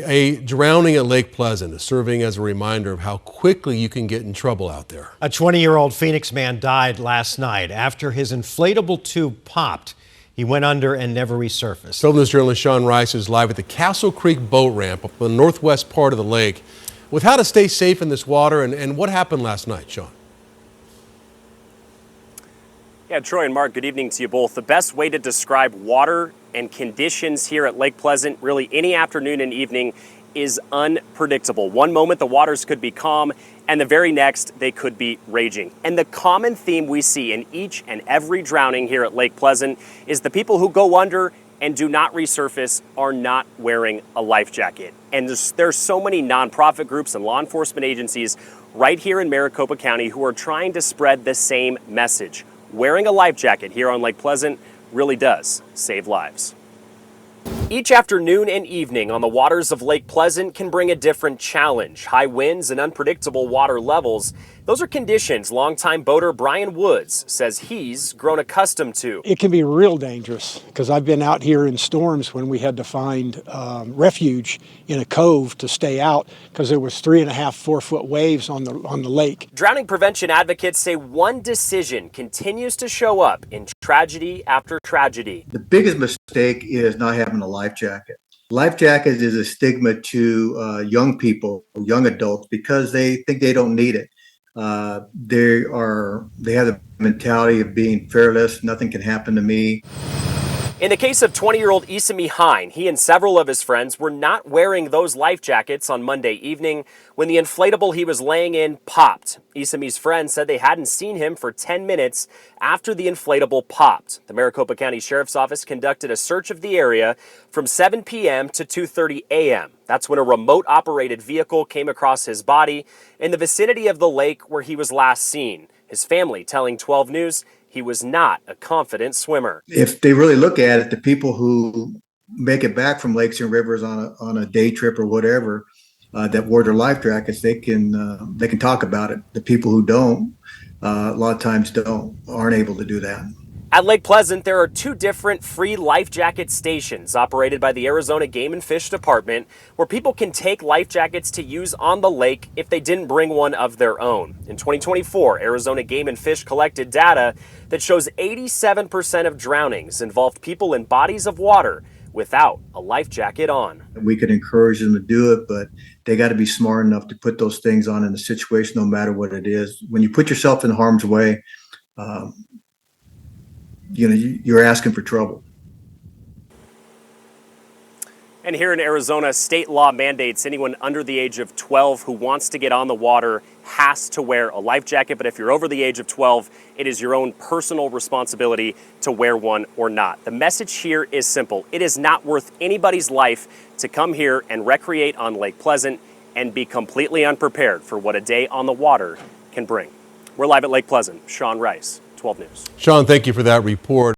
A drowning at Lake Pleasant is serving as a reminder of how quickly you can get in trouble out there. A 20-year-old Phoenix man died last night after his inflatable tube popped. He went under and never resurfaced. 12 News journalist Sean Rice is live at the Castle Creek boat ramp up on the northwest part of the lake with how to stay safe in this water and what happened last night. Sean. Yeah, Troy and Mark, good evening to you both. The best way to describe water and conditions here at Lake Pleasant, really any afternoon and evening, is unpredictable. One moment the waters could be calm, and the very next they could be raging. And the common theme we see in each and every drowning here at Lake Pleasant is the people who go under and do not resurface are not wearing a life jacket. And there's so many nonprofit groups and law enforcement agencies right here in Maricopa County who are trying to spread the same message. Wearing a life jacket here on Lake Pleasant really does save lives. Each afternoon and evening on the waters of Lake Pleasant can bring a different challenge. High winds and unpredictable water levels. Those are conditions longtime boater Brian Woods says he's grown accustomed to. It can be real dangerous because I've been out here in storms when we had to find refuge in a cove to stay out because there was 3.5, 4 foot waves on the lake. Drowning prevention advocates say one decision continues to show up in tragedy after tragedy. The biggest mistake is not having a life jacket. Life jacket is a stigma to young people, young adults, because they think they don't need it. They have the mentality of being fearless. Nothing can happen to me. In the case of 20-year-old Isami Hine, he and several of his friends were not wearing those life jackets on Monday evening when the inflatable he was laying in popped. Isami's friends said they hadn't seen him for 10 minutes after the inflatable popped. The Maricopa County Sheriff's Office conducted a search of the area from 7 p.m. to 2:30 a.m. That's when a remote-operated vehicle came across his body in the vicinity of the lake where he was last seen. His family telling 12 News he was not a confident swimmer. If they really look at it, the people who make it back from lakes and rivers on a day trip or whatever that wore their life jackets, they can talk about it. The people who don't, a lot of times aren't able to do that. At Lake Pleasant, there are 2 different free life jacket stations operated by the Arizona Game and Fish Department where people can take life jackets to use on the lake if they didn't bring one of their own. In 2024, Arizona Game and Fish collected data that shows 87% of drownings involved people in bodies of water without a life jacket on. We could encourage them to do it, but they got to be smart enough to put those things on in the situation, no matter what it is. When you put yourself in harm's way, you're asking for trouble. And here in Arizona, state law mandates anyone under the age of 12 who wants to get on the water has to wear a life jacket. But if you're over the age of 12, it is your own personal responsibility to wear one or not. The message here is simple. It is not worth anybody's life to come here and recreate on Lake Pleasant and be completely unprepared for what a day on the water can bring. We're live at Lake Pleasant. Sean Rice, 12 News. Sean, thank you for that report.